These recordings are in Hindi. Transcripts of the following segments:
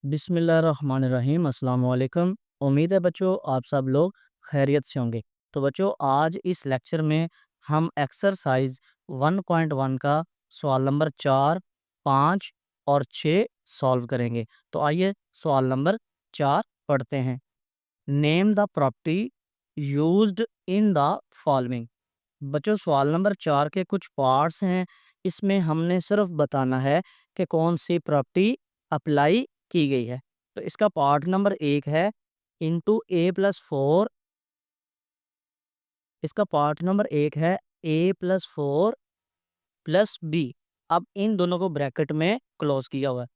बिस्मिल्लाहिर्रहमानिर्रहीम अस्सलाम वालेकुम। उम्मीद है बच्चों आप सब लोग खैरियत से होंगे। तो बच्चों आज इस लेक्चर में हम एक्सरसाइज 1.1 का सवाल नंबर 4, 5 और 6 सॉल्व करेंगे। तो आइए सवाल नंबर 4 पढ़ते हैं। Name the property used in the following. बच्चों सवाल नंबर 4 के कुछ पार्ट्स हैं। इसमें हमने सिर्फ बताना है कि कौन सी प्रॉपर्टी अप्लाई की गई है। तो इसका पार्ट नंबर 1 है इंटू ए प्लस फोर। इसका पार्ट नंबर 1 है ए प्लस फोर प्लस बी। अब इन दोनों को ब्रैकेट में क्लोज किया हुआ है।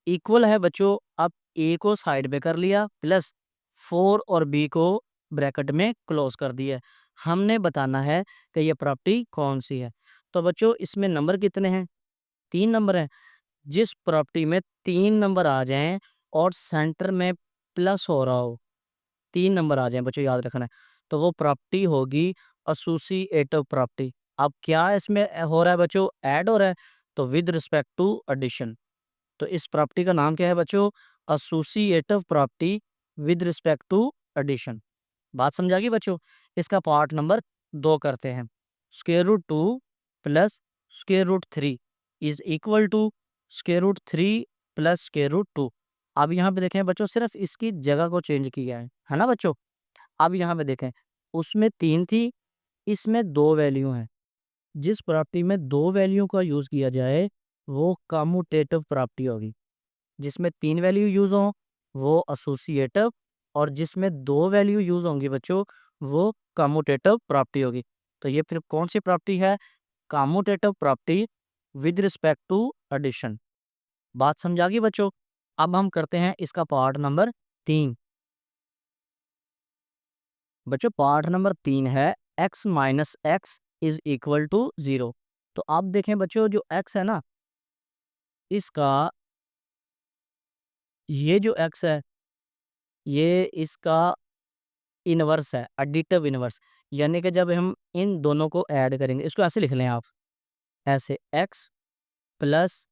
इक्वल है बच्चों। अब ए को साइड में कर लिया प्लस 4 और बी को ब्रैकेट में क्लोज कर दिया है। हमने बताना है कि ये प्रॉपर्टी कौन सी है। तो बच्चों इसमें नंबर कितने हैं? 3 नंबर हैं। जिस प्रॉपर्टी में 3 नंबर आ जाएं और सेंटर में प्लस हो रहा हो, 3 नंबर आ जाएं बच्चों, याद रखना है, तो वो प्रॉपर्टी होगी एसोसिएटिव प्रॉपर्टी। अब क्या इसमें हो रहा है बच्चों? ऐड हो रहा है, तो विद रिस्पेक्ट टू एडिशन। तो इस प्रॉपर्टी का नाम क्या है बच्चों? Associative property with respect to addition. बात समझा गई बच्चों? इसका पार्ट नंबर 2 करते हैं। Square root 2 plus square root 3 is equal to square root 3 plus square root 2। अब यहाँ पे देखें बच्चों, सिर्फ इसकी जगह को चेंज किया है ना बच्चों? अब यहाँ पे देखें, उसमें 3 थी, इसमें 2 वैल्यू हैं। जिस प्रॉपर्टी में 2 वैल्यू का यूज किया जाए वो कम्यूटेटिव प्रॉपर्टी होगी। जिसमें 3 वैल्यू यूज हो वो एसोसिएटिव, और जिसमें 2 वैल्यू यूज होंगी बच्चों वो कम्यूटेटिव प्रॉपर्टी होगी। तो ये फिर कौन सी प्रॉपर्टी है? Commutative property with respect to addition. बात समझा गई बच्चों? अब हम करते हैं इसका पार्ट नंबर 3। बच्चों पार्ट नंबर 3 है x minus x is equal to 0। तो आप देखें बच्चों, जो x है ना, इसका ये जो x है ये इसका इनवर्स है, एडिटिव इनवर्स। यानी कि जब हम इन दोनों को ऐड करेंगे, इसको ऐसे लिख लें आप, ऐसे x प्लस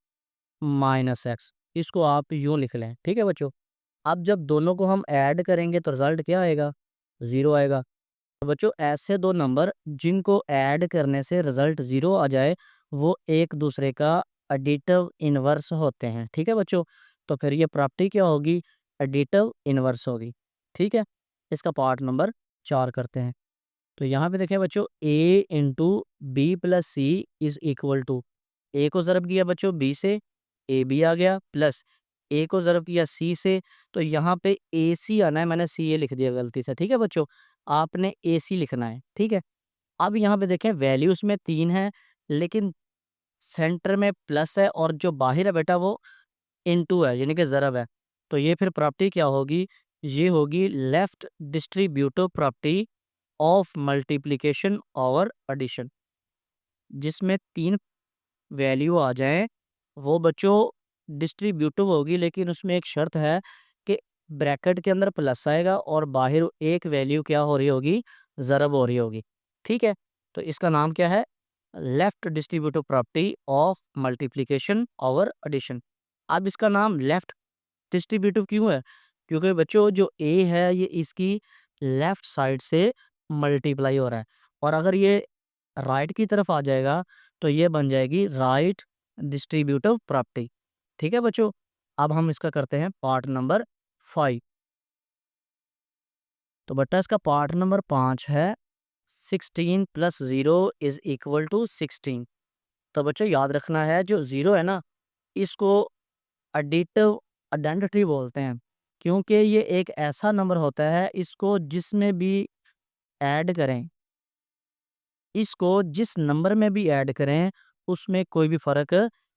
माइनस एक्स, इसको आप यूं लिख लें, ठीक है बच्चों। अब जब दोनों को हम ऐड करेंगे तो रिजल्ट क्या आएगा? 0 आएगा। तो बच्चों ऐसे दो नंबर जिनको ऐड करने से रिजल्ट 0 आ जाए वो एक दूसरे का एडिटिव इनवर्स होते हैं, ठीक है बच्चों। तो फिर ये प्रॉपर्टी क्या होगी? एडिटिव इनवर्स होगी, ठीक है। इसका पार्ट नंबर 4 करते हैं। तो यहाँ पे देखें बच्चों, a into B plus C is equal to, A को ज़रब किया बच्चों बी से, ए बी आ गया, प्लस ए को ज़रब किया सी से, तो यहाँ पे ए सी आना है, मैंने सी ए लिख दिया गलती से, ठीक है बच्चों। आपने ए सी लिखना है, ठीक है। अब यहाँ पे देखें वैल्यूज में 3 है, लेकिन सेंटर में प्लस है और जो बाहर है बेटा वो इनटू है, यानी कि ज़रब है। तो ये फिर प्रॉपर्टी क्या होगी? ये होगी left distributive property of multiplication over addition. जिसमें 3 वैल्यू आ जाएं वो बच्चों डिस्ट्रीब्यूटिव होगी, लेकिन उसमें एक शर्त है कि ब्रैकेट के अंदर प्लस आएगा और बाहर एक वैल्यू क्या हो रही होगी? ज़रब हो रही होगी, ठीक है। तो इसका नाम क्या है? Left distributive property of multiplication over addition. अब इसका नाम लेफ्ट डिस्ट्रीब्यूटिव क्यों है? क्योंकि बच्चों जो ए है ये इसकी लेफ्ट साइड से मल्टीप्लाई हो रहा है, और अगर ये राइट की तरफ आ जाएगा तो ये बन जाएगी राइट डिस्ट्रीब्यूटिव प्रॉपर्टी, ठीक है बच्चों। अब हम इसका करते हैं पार्ट नंबर 5। तो बेटा इसका पार्ट नंबर 5 है 16 प्लस 0 इज इक्वल टू 16। तो बच्चों याद रखना है, जो 0 है ना, इसको एडिटिव आइडेंटिटी बोलते हैं, क्योंकि ये एक ऐसा नंबर होता है, इसको जिसमें भी ऐड करें, इसको जिस नंबर में भी ऐड करें उसमें कोई भी फर्क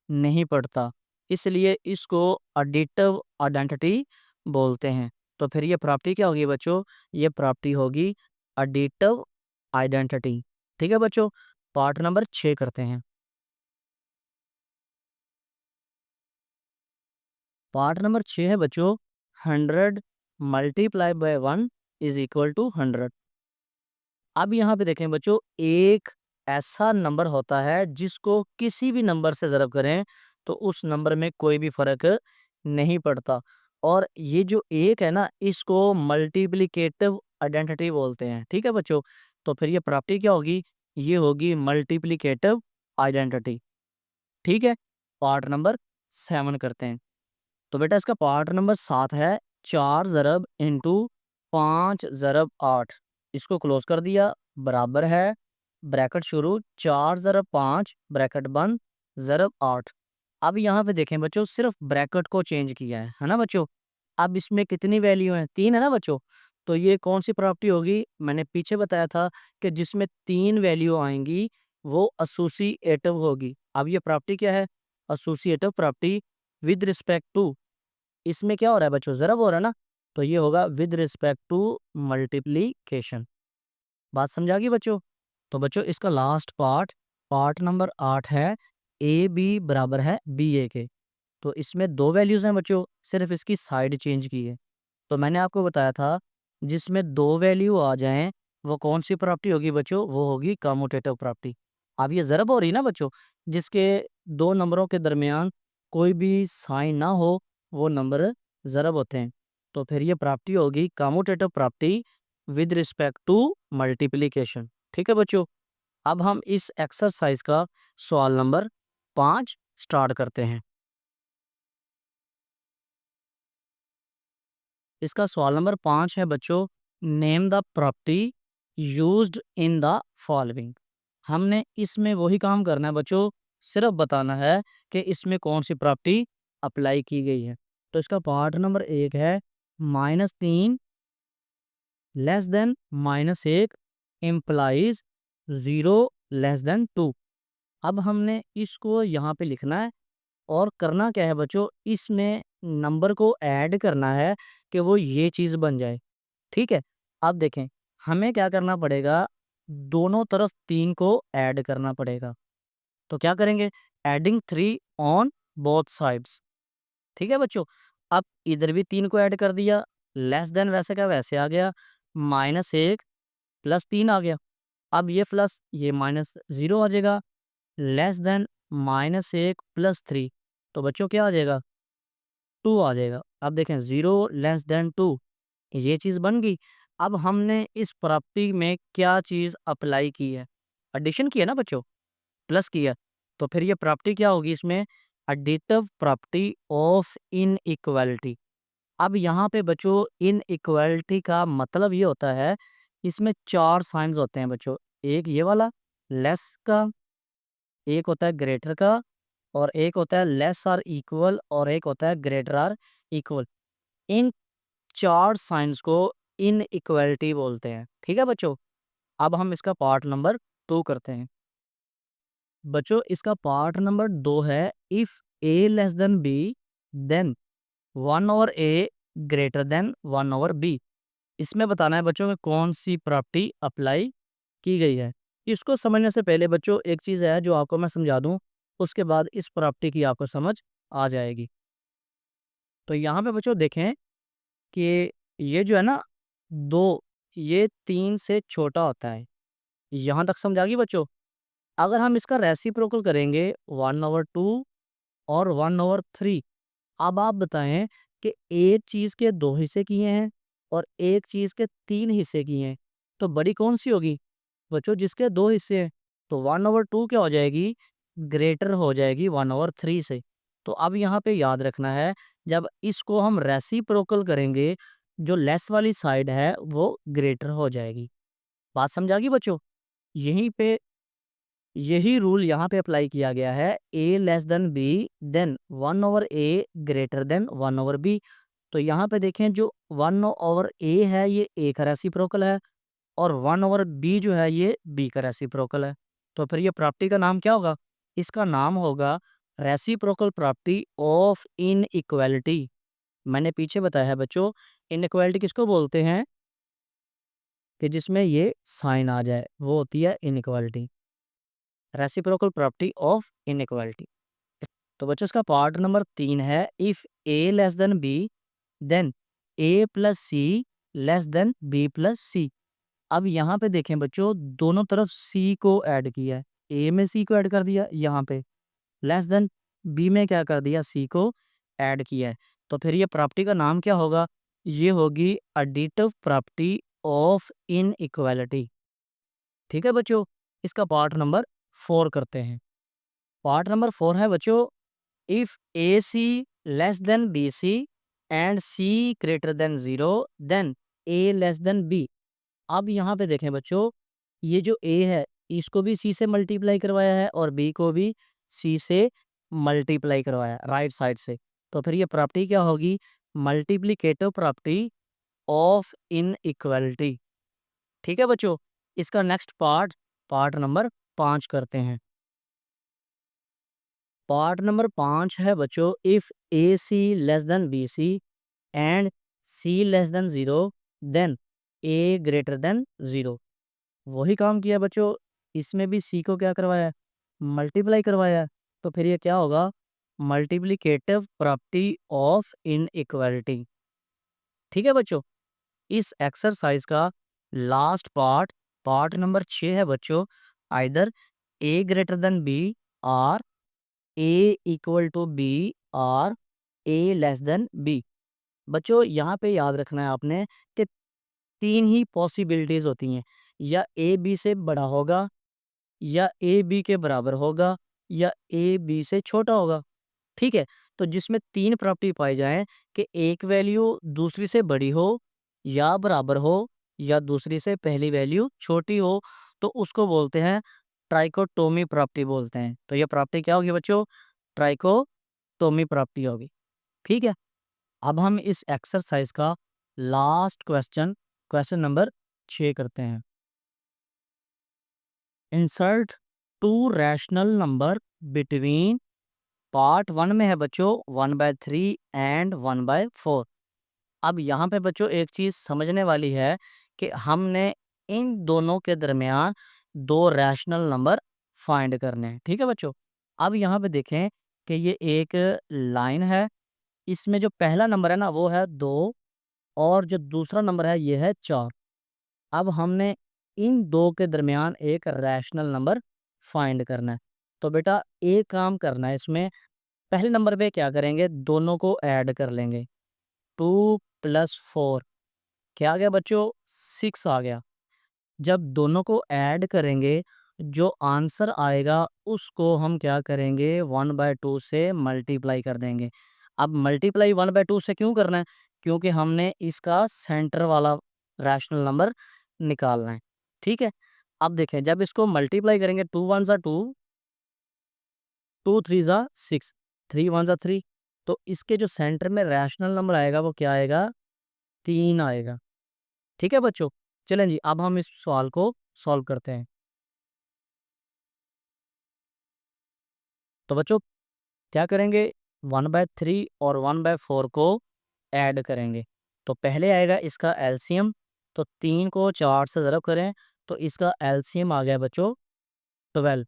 नहीं पड़ता, इसलिए इसको एडिटिव आइडेंटिटी बोलते हैं। तो फिर ये प्रॉपर्टी क्या होगी बच्चों? ये प्रॉपर्टी होगी एडिटिव आइडेंटिटी, ठीक है बच्चों। पार्ट नंबर 6 करते हैं। पार्ट नंबर 6 है बच्चों 100 multiply by 1 is equal to 100। अब यहाँ पे देखें बच्चों, एक ऐसा नंबर होता है जिसको किसी भी नंबर से ज़रब करें तो उस नंबर में कोई भी फ़र्क नहीं पड़ता। और ये जो एक है ना, इसको मल्टीप्लिकेटिव आइडेंटिटी बोलते हैं। ठीक है बच्चों, तो फिर ये प्रॉपर्टी क्या होगी, ये होगी मल्टीप्लिकेटिव आइडेंटिटी। ठीक है, पार्ट नंबर 7 करते हैं। तो बेटा इसका पार्ट नंबर 7 है 4 ज़रब इंटू 5 ज़रब 8। इसको क्लोज कर दिया, बराबर है, ब्रैकेट शुरू, 4 ज़रब 5 ब्रैकेट बंद, ज़रब 8। अब यहाँ पे देखें बच्चों, सिर्फ ब्रैकेट को चेंज किया है ना बच्चों। अब इसमें कितनी वैल्यू है, 3 है ना बच्चों। तो ये कौन सी प्रॉपर्टी होगी, मैंने पीछे बताया था कि जिसमें 3 वैल्यू आएंगी वो एसोसिएटिव होगी। अब ये प्रॉपर्टी क्या है, associative property with respect to, इसमें क्या हो रहा है बच्चों, ज़रब हो रहा है ना, तो ये होगा विद रिस्पेक्ट टू मल्टीप्लीकेशन। बात समझा गई बच्चों। तो बच्चों इसका लास्ट पार्ट, पार्ट नंबर 8 है, ए बी बराबर है बी ए के। तो इसमें 2 वैल्यूज़ हैं बच्चों, सिर्फ इसकी साइड चेंज की है। तो मैंने आपको बताया था जिसमें 2 वैल्यू आ जाएं वो कौन सी प्रॉपर्टी होगी बच्चों, वो होगी कम्यूटेटिव प्रॉपर्टी। अब ये ज़रब हो रही है ना बच्चों, जिसके 2 नंबरों के दरमियान कोई भी साइन ना हो वो नंबर ज़रब होते हैं। तो फिर ये प्रॉपर्टी होगी commutative property with respect to multiplication. ठीक है बच्चों, अब हम इस एक्सरसाइज का सवाल नंबर 5 स्टार्ट करते हैं। इसका सवाल नंबर 5 है बच्चों, name the property used in the following. हमने इसमें वही काम करना है बच्चों, सिर्फ बताना है कि इसमें कौन सी प्रॉपर्टी अप्लाई की गई है। तो इसका पार्ट नंबर 1 है, -3 less than -1 implies 0 less than 2। अब हमने इसको यहाँ पे लिखना है और करना क्या है बच्चों, इसमें नंबर को ऐड करना है कि वो ये चीज़ बन जाए। ठीक है, अब देखें हमें क्या करना पड़ेगा, दोनों तरफ 3 को ऐड करना पड़ेगा। तो क्या करेंगे, एडिंग 3 ऑन बोथ साइड्स। ठीक है बच्चों, अब इधर भी 3 को ऐड कर दिया, लेस देन वैसे का वैसे आ गया, -1 प्लस 3 आ गया। अब ये प्लस ये माइनस 0 आ जाएगा, लेस देन -1 प्लस 3, तो बच्चों क्या आ जाएगा, 2 आ जाएगा। अब देखें 0 लेस देन 2, ये चीज़ बन गई। अब हमने इस प्रॉपर्टी में क्या चीज़ अप्लाई की है, एडिशन की है ना बच्चों, प्लस किया। तो फिर ये प्रॉपर्टी क्या होगी इसमें, एडिटिव प्रॉपर्टी ऑफ इनइक्वालिटी। अब यहाँ पे बच्चों इनइक्वालिटी का मतलब ये होता है, इसमें 4 साइंस होते हैं बच्चों। एक ये वाला लेस का, एक होता है ग्रेटर का, और एक होता है लेस आर इक्वल, और एक होता है greater or equal. In 4 science को इनइक्वालिटी बोलते हैं। ठीक है बच्चों, अब हम इसका पार्ट नंबर 2 करते हैं। बच्चों इसका पार्ट नंबर 2 है, if A less than B then 1 over A greater than 1 over b. इसमें बताना है बच्चों में कौन सी प्रॉपर्टी अप्लाई की गई है। इसको समझने से पहले बच्चों एक चीज़ है जो आपको मैं समझा दूं, उसके बाद इस प्रॉपर्टी की आपको समझ आ जाएगी। तो यहाँ पे बच्चों देखें कि ये जो है ना, 2 ये 3 से छोटा होता है। यहाँ तक समझ आ गई बच्चों। अगर हम इसका रेसिप्रोकल करेंगे 1/2 और 1/3। अब आप बताएं कि एक चीज़ के 2 हिस्से किए हैं और एक चीज़ के 3 हिस्से किए हैं, तो बड़ी कौन सी होगी बच्चों, जिसके 2 हिस्से हैं। तो 1/2 क्या हो जाएगी, ग्रेटर हो जाएगी 1/3 से। तो अब यहाँ पे याद रखना है, जब इसको हम रेसिप्रोकल करेंगे, जो लेस वाली साइड है वो ग्रेटर हो जाएगी। बात समझ आ गई बच्चों। यहीं पे यही रूल यहाँ पे अप्लाई किया गया है, A less than B then 1 over A greater than 1 over B. तो यहाँ पे देखें जो 1 ओवर ए है ये ए का रेसिप्रोकल है, और 1 ओवर बी जो है ये बी का रेसिप्रोकल है। तो फिर ये प्रॉपर्टी का नाम क्या होगा, इसका नाम होगा रेसिप्रोकल प्रॉपर्टी ऑफ इनइक्वालिटी। मैंने पीछे बताया है बच्चों, इनइक्वालिटी किसको बोलते हैं, कि जिसमें ये साइन आ जाए वो होती है inequality, reciprocal property of inequality. तो बच्चों इसका पार्ट नंबर 3 है, if A less than B then A plus C less than B plus C. अब यहाँ पे देखें बच्चों, दोनों तरफ सी को ऐड किया है, ए में सी को ऐड कर दिया, यहाँ पे लेस देन बी में क्या कर दिया सी को ऐड किया है। तो फिर ये प्रॉपर्टी का नाम क्या होगा? ये होगी एडिटिव प्रॉपर्टी ऑफ इनइक्वालिटी। ठीक है बच्चों, इसका पार्ट नंबर 4 करते हैं। पार्ट नंबर 4 है बच्चों, if a c less than b c and c greater than 0 then a less than b. अब यहाँ पे देखें बच्चों, ये जो ए है इसको भी सी से मल्टीप्लाई करवाया है और बी को भी सी से मल्टीप्लाई करवाया है राइट साइड से। तो फिर ये प्रॉपर्टी क्या होगी? Multiplicative property of inequality. ठीक है बच्चों, इसका नेक्स्ट पार्ट, पार्ट नंबर 5 करते हैं। पार्ट नंबर 5 है बच्चों, if a c less than b c and c less than 0 then a greater than 0। वही काम किया बच्चों, इसमें भी सी को क्या करवाया है? मल्टीप्लाई करवाया है। तो फिर ये क्या होगा? Multiplicative property of inequality. ठीक है बच्चों, इस एक्सरसाइज का लास्ट पार्ट, पार्ट नंबर 6 है बच्चों, आइदर ए ग्रेटर देन बी और ए इक्वल टू बी और ए लेस देन बी। बच्चों यहाँ पे याद रखना है आपने कि 3 ही पॉसिबिलिटीज होती हैं, या ए बी से बड़ा होगा, या ए बी के बराबर होगा, या ए बी से छोटा होगा। ठीक है, तो जिसमें 3 प्रॉपर्टी पाई जाए कि एक वैल्यू दूसरी से बड़ी हो, या बराबर हो, या दूसरी से पहली वैल्यू छोटी हो, तो उसको बोलते हैं ट्राइकोटोमी प्रॉपर्टी बोलते हैं। तो ये प्रॉपर्टी क्या होगी बच्चों? ट्राइकोटोमी प्रॉपर्टी होगी। ठीक है, अब हम इस एक्सरसाइज का लास्ट क्वेश्चन, क्वेश्चन नंबर 6 करते हैं। Insert to rational number between, part 1 में है बच्चों 1/3 एंड 1/4। अब यहाँ पे बच्चों एक चीज़ समझने वाली है कि हमने इन दोनों के दरमियान 2 रैशनल नंबर फाइंड करने हैं। ठीक है बच्चों, अब यहाँ पे देखें कि ये एक लाइन है, इसमें जो पहला नंबर है ना वो है 2, और जो दूसरा नंबर है ये है 4। अब हमने इन दो के दरमियान एक रैशनल नंबर फाइंड करना है। तो बेटा एक काम करना है, इसमें पहले नंबर पे क्या करेंगे? दोनों को ऐड कर लेंगे। 2 + 4 क्या आ गया बच्चों? 6 आ गया। जब दोनों को ऐड करेंगे, जो आंसर आएगा उसको हम क्या करेंगे? 1/2 से मल्टीप्लाई कर देंगे। अब मल्टीप्लाई 1/2 से क्यों करना है? क्योंकि हमने इसका सेंटर वाला रैशनल नंबर निकालना है। ठीक है, अब देखें जब इसको मल्टीप्लाई करेंगे, 2 वन ज़ा 2, 2 थ्री ज़ा 6, 3 वन ज़ा 3, तो इसके जो सेंटर में रैशनल नंबर आएगा वो क्या आएगा? 3 आएगा। ठीक है बच्चों, चलें जी अब हम इस सवाल को सॉल्व करते हैं। तो बच्चों क्या करेंगे? 1/3 और 1/4 को ऐड करेंगे। तो पहले आएगा इसका एलसीएम, तो 3 को 4 से ज़रब करें तो इसका एलसीएम आ गया बच्चों 12।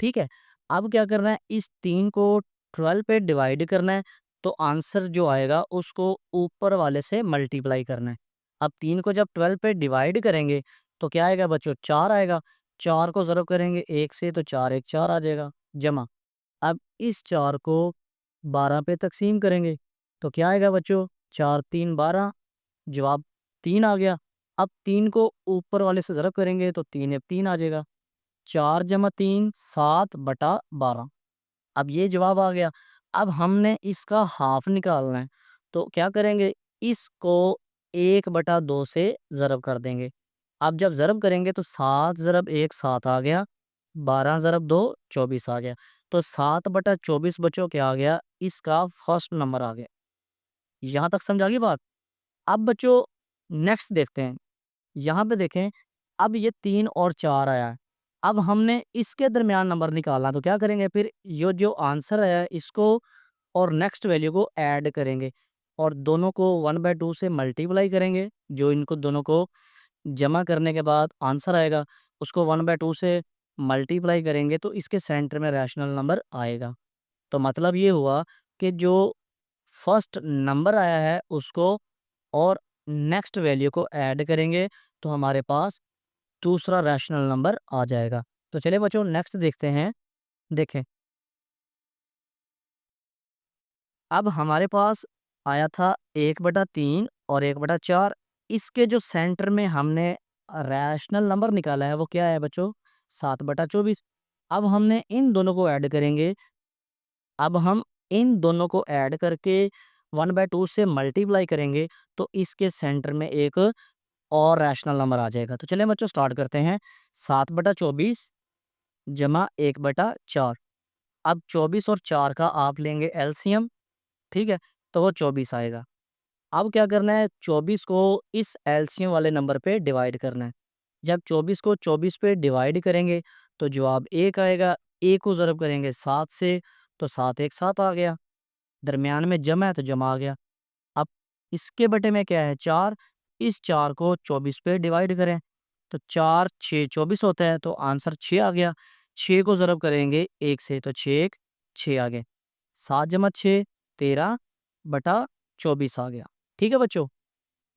ठीक है, अब क्या करना है? इस 3 को 12 पे डिवाइड करना है, तो आंसर जो आएगा उसको ऊपर वाले से मल्टीप्लाई करना है। अब 3 को जब 12 पे डिवाइड करेंगे तो क्या आएगा बच्चों? 4 आएगा। 4 को ज़रब करेंगे 1 से तो 4 1 4 आ जाएगा, जमा। अब इस 4 को 12 पे तक़सीम करेंगे तो क्या आएगा बच्चों? 4 3 12, जवाब 3 आ गया। अब 3 को ऊपर वाले से ज़रब करेंगे तो 3 एक 3 आ जाएगा। 4 जमा 3 7/12। अब ये जवाब आ गया। अब हमने इसका हाफ निकालना है, तो क्या करेंगे? इसको 1/2 से ज़रब कर देंगे। अब जब ज़रब करेंगे तो 7 ज़रब 1 7 आ गया, 12 ज़रब 2 24 आ गया। तो 7/24 बच्चों क्या आ गया? इसका फर्स्ट नंबर आ गया। यहाँ तक समझ आ गई बात? अब बच्चों नेक्स्ट देखते हैं। यहाँ पे देखें, अब ये 3 और 4 आया है। अब हमने इसके दरमियान नंबर निकालना, तो क्या करेंगे? फिर ये जो आंसर है इसको और नेक्स्ट वैल्यू को ऐड करेंगे और दोनों को 1/2 से मल्टीप्लाई करेंगे। जो इनको दोनों को जमा करने के बाद आंसर आएगा उसको 1/2 से मल्टीप्लाई करेंगे तो इसके सेंटर में रैशनल नंबर आएगा। तो मतलब ये हुआ कि जो फर्स्ट नंबर आया है उसको और नेक्स्ट वैल्यू को ऐड करेंगे तो हमारे पास दूसरा रैशनल नंबर आ जाएगा। तो चलिए बच्चों नेक्स्ट देखते हैं। देखें, अब हमारे पास आया था 1/3 और 1/4। इसके जो सेंटर में हमने रैशनल नंबर निकाला है वो क्या है बच्चों? 7/24। अब हमने इन दोनों को ऐड करेंगे। अब हम इन दोनों को ऐड करके 1/2 से मल्टीप्लाई करेंगे तो इसके सेंटर में एक और रैशनल नंबर आ जाएगा। तो चलिए बच्चों स्टार्ट करते हैं। 7/24 जमा 1/4। अब 24 और 4 का आप लेंगे एलसीएम, ठीक है? तो वो 24 आएगा। अब क्या करना है, 24 को इस एलसीएम वाले नंबर पे डिवाइड करना है। जब 24 को 24 पे डिवाइड करेंगे तो जवाब 1 आएगा। 1 को ज़रब करेंगे 7 से तो 7 1 7 आ गया। दरमियान में जमा है तो जमा आ गया। अब इसके बटे में क्या है 4, इस 4 को 24 पे डिवाइड करें तो 4 6 24 होता है तो आंसर 6 आ गया। 6 को ज़रब करेंगे 1 से तो 6 1 6 आ गए। 7 जमा 6 13/24 आ गया। ठीक है बच्चों?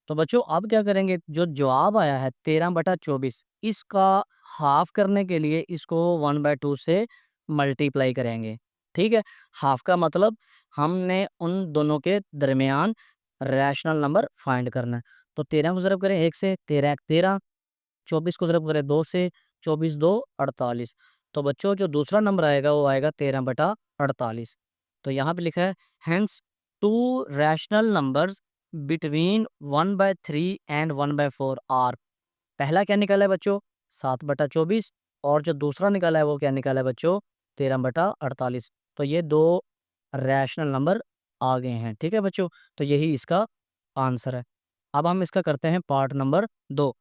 तो बच्चों अब क्या करेंगे, जो जवाब आया है 13/24 इसका हाफ करने के लिए इसको 1/2 से मल्टीप्लाई करेंगे। ठीक है? हाफ का मतलब हमने उन दोनों के दरमियान रैशनल नंबर फाइंड करना है। तो 13 को ज़रब करें 1 से, 13 1 13, 24 को ज़रब करें 2 से, 24 2 48। तो बच्चों जो दूसरा नंबर आएगा वो आएगा 13/48। तो यहाँ पे लिखा है hence two rational numbers between 1/3 and 1/4 are. पहला क्या निकाला है बच्चों? 7/24। और जो दूसरा निकाला है वो क्या निकाला है बच्चों? 13/48। तो ये दो रैशनल नंबर आ गए हैं। ठीक है बच्चों? तो यही इसका आंसर है। अब हम इसका करते हैं पार्ट नंबर 2।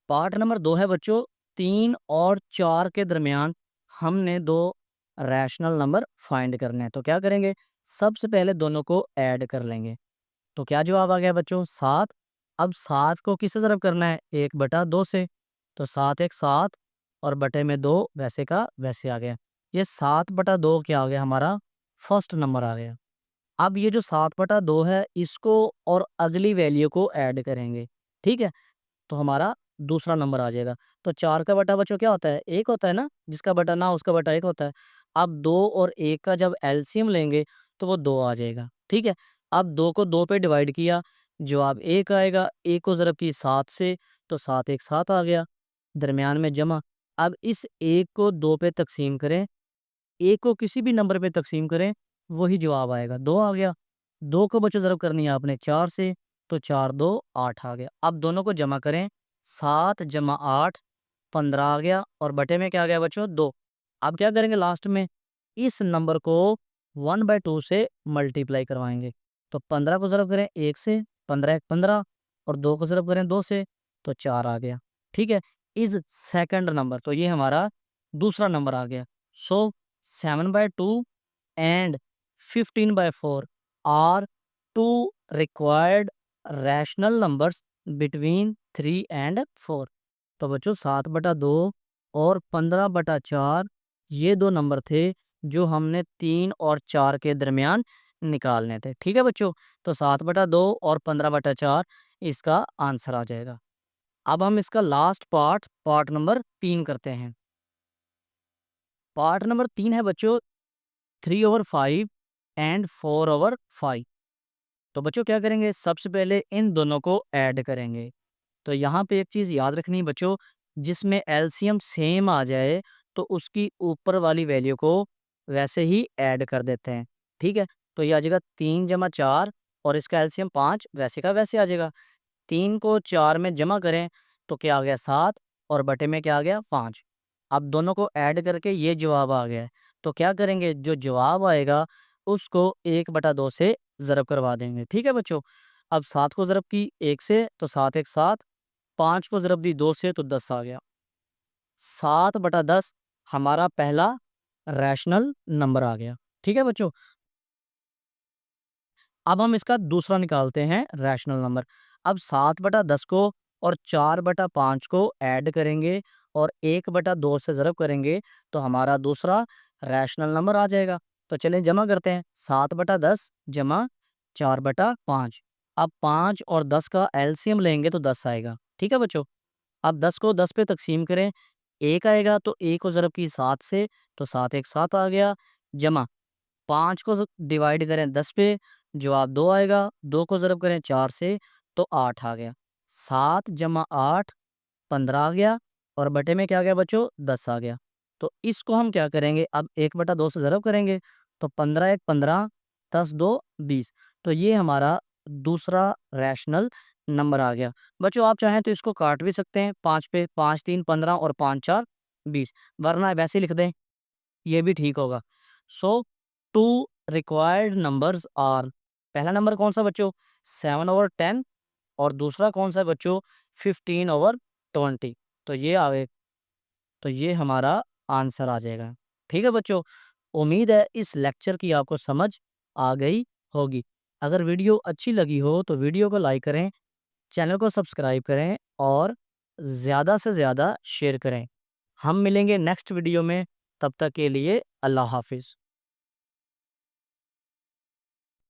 पार्ट नंबर 2 है बच्चों, 3 और 4 के दरमियान हमने दो रैशनल नंबर फाइंड करने हैं। तो क्या करेंगे, सबसे पहले दोनों को ऐड कर लेंगे। तो क्या जवाब आ गया बच्चों? 7। अब 7 को किससे ज़रब करना है? 1/2 से। तो 7 1 7 और बटे में 2 वैसे का वैसे आ गया। ये 7/2 क्या आ गया हमारा? फर्स्ट नंबर आ गया। अब ये जो 7/2 है इसको और अगली वैल्यू को ऐड करेंगे। ठीक है? तो हमारा दूसरा नंबर आ जाएगा। तो 4 का बटा बच्चों क्या होता है? 1 होता है ना? जिसका बटा ना उसका बटा 1 होता है। अब 2 और 1 का जब एलसीएम लेंगे तो वो 2 आ जाएगा। ठीक है? अब 2 को 2 पे डिवाइड किया, जवाब 1 आएगा। 1 को ज़रब की 7 से तो 7 1 7 आ गया। दरमियान में जमा। अब इस 1 को 2 पे तक़सीम करें, 1 को किसी भी नंबर पे तक़सीम करें, वही जवाब आएगा, 2 आ गया। 2 को बच्चों ज़रब करनी है आपने 4 से, तो 4 2 8 आ गया। अब दोनों को जमा करें, 7 जमा 8 15 आ गया और बटे में क्या आ गया बच्चों? 2। अब क्या करेंगे लास्ट में, इस नंबर को 1/2 से मल्टीप्लाई करवाएँगे। तो 15 को ज़रब करें 1 से, 15 1 15 और 2 को ज़रब करें 2 से, तो 4 आ गया। ठीक है? इज़ सेकंड नंबर, तो ये हमारा दूसरा नंबर आ गया। सो 7/2 and 15/4 are two required rational numbers between 3 and 4। तो बच्चों 7/2 और 15/4 ये दो नंबर थे जो हमने 3 और 4 के दरमियान निकालने थे। ठीक है बच्चों? तो 7/2 और 15/4 इसका आंसर आ जाएगा। अब हम इसका लास्ट पार्ट नंबर 3 करते हैं। पार्ट नंबर 3 है बच्चों 3/5 एंड 4/5। तो बच्चों क्या करेंगे, सबसे पहले इन दोनों को ऐड करेंगे। तो यहाँ पे एक चीज़ याद रखनी बच्चों, जिसमें एलसीएम सेम आ जाए तो उसकी ऊपर वाली वैल्यू को वैसे ही ऐड कर देते हैं। ठीक है? तो ये आ जाएगा 3 जमा 4 और इसका एलसीएम 5 वैसे का वैसे आ जाएगा। 3 को 4 में जमा करें तो क्या आ गया 7 और बटे में क्या आ गया 5। अब दोनों को ऐड करके ये जवाब आ गया है। तो क्या करेंगे, जो जवाब आएगा उसको 1/2 से ज़रब करवा देंगे। ठीक है बच्चों? अब 7 को ज़रब की 1 से तो 7 1 7, 5 को ज़रब दी 2 से तो 10 आ गया। 7/10 हमारा पहला रैशनल नंबर आ गया। ठीक है बच्चों? अब हम इसका दूसरा निकालते हैं रैशनल नंबर। अब 7/10 को और 4/5 को ऐड करेंगे और 1/2 से ज़रब करेंगे तो हमारा दूसरा रैशनल नंबर आ जाएगा। तो चलिए जमा करते हैं, 7/10 जमा 4/5। अब 5 और 10 का एलसीएम लेंगे तो 10 आएगा। ठीक है बच्चों? अब 10 को 10 पे तक़सीम करें, 1 आएगा तो 1 को ज़रब की 7 से तो 7 1 7 आ गया, जमा 5 को डिवाइड करें 10 पे, जवाब 2 आएगा। 2 को ज़रब करें 4 से तो 8 आ गया। 7 जमा 8 15 आ गया और बटे में क्या आ गया बच्चों 10 आ गया। तो इसको हम क्या करेंगे, अब 1/2 से ज़रब करेंगे तो 15 1 15, 10 2 20। तो ये हमारा दूसरा रैशनल नंबर आ गया। बच्चों आप चाहें तो इसको काट भी सकते हैं 5 पे, 5 3 15 और 5 4 20, वरना वैसे ही लिख दें, ये भी ठीक होगा। सो 2 रिक्वायर्ड नंबर्स आर, पहला नंबर कौन सा बच्चों 7/10 और दूसरा कौन सा है बच्चों 15/20। तो ये आगे, तो ये हमारा आंसर आ जाएगा। ठीक है बच्चों, उम्मीद है इस लेक्चर की आपको समझ आ गई होगी। अगर वीडियो अच्छी लगी हो तो वीडियो को लाइक करें, चैनल को सब्सक्राइब करें और ज़्यादा से ज़्यादा शेयर करें। हम मिलेंगे नेक्स्ट वीडियो में, तब तक के लिए अल्लाह हाफिज़।